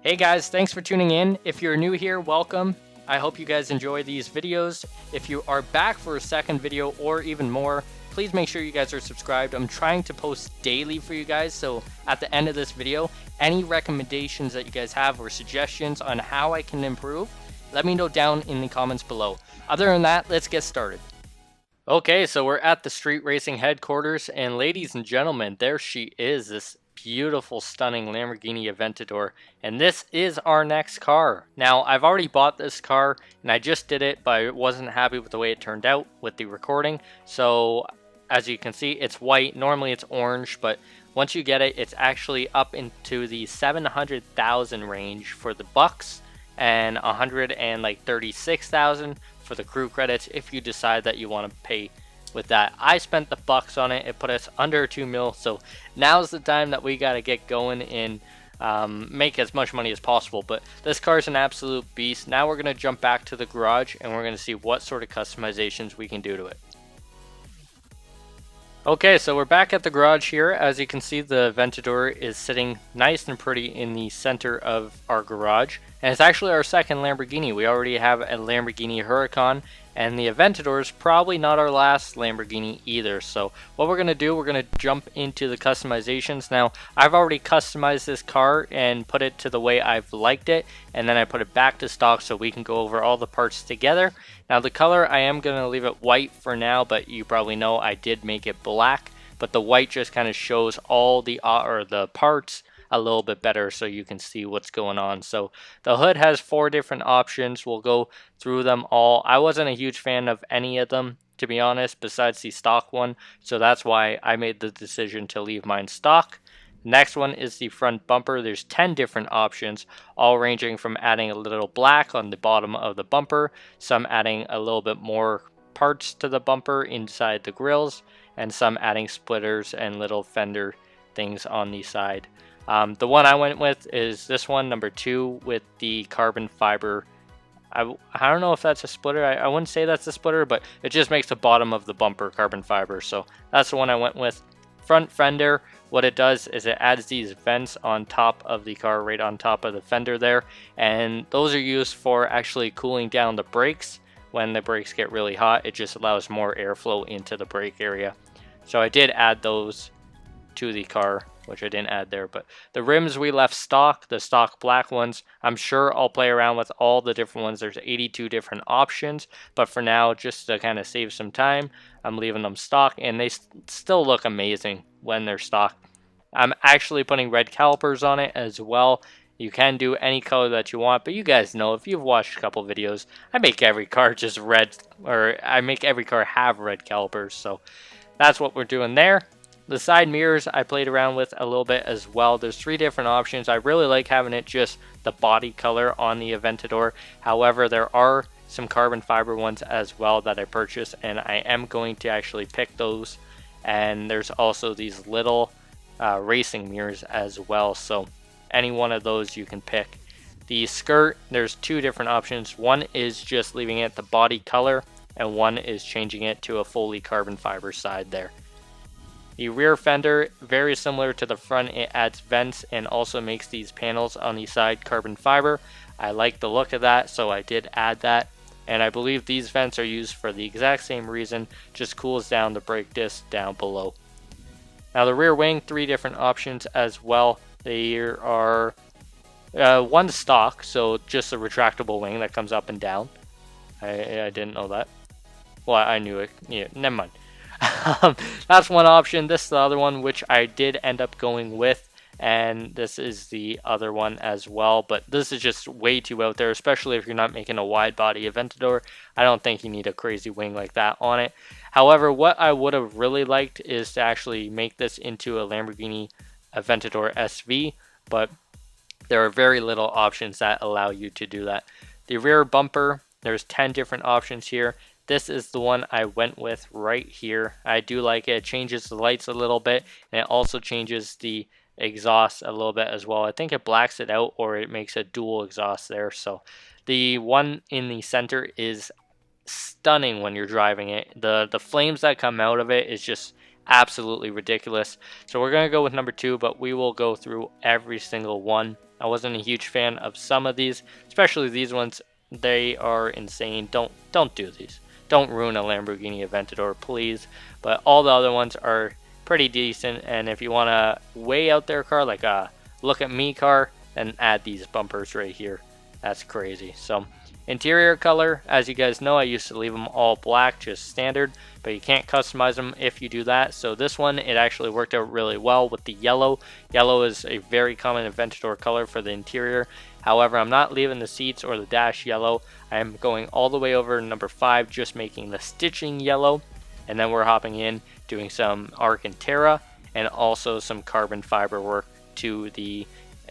Hey guys, thanks for tuning in. If you're new here, welcome. I hope you guys enjoy these videos. If you are back for a second video or even more, please make sure you guys are subscribed. I'm trying to post daily for you guys, so at the end of this video, any recommendations that you guys have or suggestions on how I can improve, let me know down in the comments below. Other than that, let's get started. Okay, so we're at the street racing headquarters, and ladies and gentlemen, there she is, this beautiful, stunning Lamborghini Aventador, and this is our next car. Now, I've already bought this car, and I just did it, but I wasn't happy with the way it turned out with the recording, so as you can see, it's white. Normally it's orange, but once you get it, it's actually up into the 700,000 range for the bucks, and 136,000 for the crew credits if you decide that you want to pay with that. I spent the bucks on it. It put us under 2 mil, so now's the time that we got to get going and make as much money as possible. But this car is an absolute beast. Now we're going to jump back to the garage and we're going to see what sort of customizations we can do to it. Okay, so we're back at the garage here. As you can see, the Aventador is sitting nice and pretty in the center of our garage. And it's actually our second Lamborghini. We already have a Lamborghini Huracan, and the Aventador is probably not our last Lamborghini either. So what we're going to do, we're going to jump into the customizations. Now, I've already customized this car and put it to the way I've liked it, and then I put it back to stock so we can go over all the parts together. Now, the color, I am going to leave it white for now, but you probably know I did make it black. But the white just kind of shows all the parts a little bit better so you can see what's going on. So the hood has 4 different options. We'll go through them all. I wasn't a huge fan of any of them, to be honest, besides the stock one, so that's why I made the decision to leave mine stock. Next one is the front bumper. There's 10 different options, all ranging from adding a little black on the bottom of the bumper, some adding a little bit more parts to the bumper inside the grills, and some adding splitters and little fender things on the side. The one I went with is this one, number 2, with the carbon fiber. I don't know if that's a splitter. I wouldn't say that's a splitter, but it just makes the bottom of the bumper carbon fiber. So that's the one I went with. Front fender, what it does is it adds these vents on top of the car, right on top of the fender there. And those are used for actually cooling down the brakes. When the brakes get really hot, it just allows more airflow into the brake area. So I did add those to the car, which I didn't add there. But the rims we left stock, the stock black ones. I'm sure I'll play around with all the different ones. There's 82 different options, but for now, just to kind of save some time, I'm leaving them stock, and they still look amazing when they're stock. I'm actually putting red calipers on it as well. You can do any color that you want, but you guys know, if you've watched a couple videos, I make every car just red, or I make every car have red calipers, so that's what we're doing there. The side mirrors I played around with a little bit as well. There's 3 different options. I really like having it just the body color on the Aventador. However, there are some carbon fiber ones as well that I purchased, and I am going to actually pick those. And there's also these little racing mirrors as well, so any one of those you can pick. The skirt, there's 2 different options. One is just leaving it the body color, and one is changing it to a fully carbon fiber side there. The rear fender, very similar to the front, it adds vents and also makes these panels on the side carbon fiber. I like the look of that, so I did add that. And I believe these vents are used for the exact same reason, just cools down the brake disc down below. Now the rear wing, 3 different options as well. There are one stock, so just a retractable wing that comes up and down. I didn't know that. Well, I knew it. Yeah, never mind. That's one option. This is the other one, which I did end up going with, and this is the other one as well, but this is just way too out there, especially if you're not making a wide body Aventador. I don't think you need a crazy wing like that on it. However, what I would have really liked is to actually make this into a Lamborghini Aventador SV, but there are very little options that allow you to do that. The rear bumper, there's 10 different options here. This is the one I went with right here. I do like it. It changes the lights a little bit, and it also changes the exhaust a little bit as well. I think it blacks it out, or it makes a dual exhaust there. So the one in the center is stunning when you're driving it. The flames that come out of it is just absolutely ridiculous. So we're going to go with number 2, but we will go through every single one I wasn't a huge fan of some of these, especially these ones. They are insane. Don't do these. Don't ruin a Lamborghini Aventador, please. But all the other ones are pretty decent, and if you want a way out there car, like a look at me car, then add these bumpers right here. That's crazy. So interior color, as you guys know, I used to leave them all black, just standard, but you can't customize them if you do that. So this one, it actually worked out really well with the yellow. Yellow is a very common Aventador color for the interior. However, I'm not leaving the seats or the dash yellow. I am going all the way over to number 5, just making the stitching yellow. And then we're hopping in, doing some Alcantara and also some carbon fiber work to the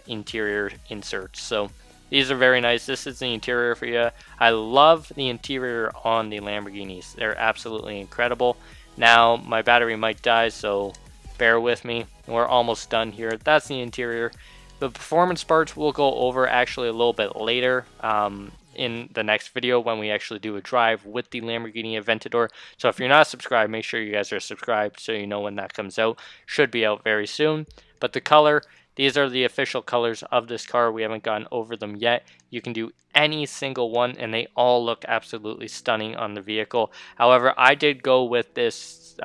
interior inserts. So these are very nice. This is the interior for you. I love the interior on the Lamborghinis. They're absolutely incredible. Now my battery might die, so bear with me. We're almost done here. That's the interior. The performance parts we'll go over actually a little bit later in the next video when we actually do a drive with the Lamborghini Aventador. So if you're not subscribed, make sure you guys are subscribed so you know when that comes out. Should be out very soon. But the color, these are the official colors of this car. We haven't gone over them yet. You can do any single one and they all look absolutely stunning on the vehicle. However, I did go with this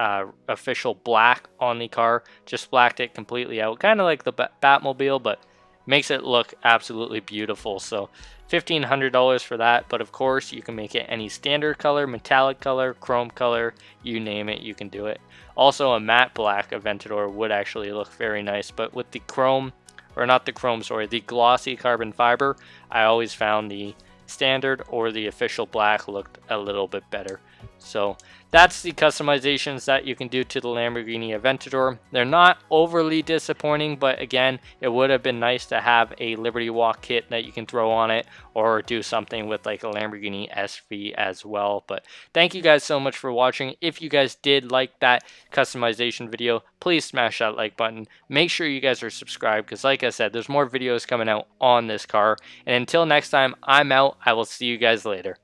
official black on the car. Just blacked it completely out, kind of like the Batmobile, but makes it look absolutely beautiful. So $1,500 for that, but of course you can make it any standard color, metallic color, chrome color, you name it, you can do it. Also a matte black Aventador would actually look very nice, but with the chrome, or not the chrome, sorry, the glossy carbon fiber, I always found the standard or the official black looked a little bit better. So that's the customizations that you can do to the Lamborghini Aventador. They're not overly disappointing, but again, it would have been nice to have a Liberty Walk kit that you can throw on it, or do something with like a Lamborghini SV as well. But thank you guys so much for watching. If you guys did like that customization video, please smash that like button. Make sure you guys are subscribed, because like I said, there's more videos coming out on this car. And until next time, I'm out. I will see you guys later.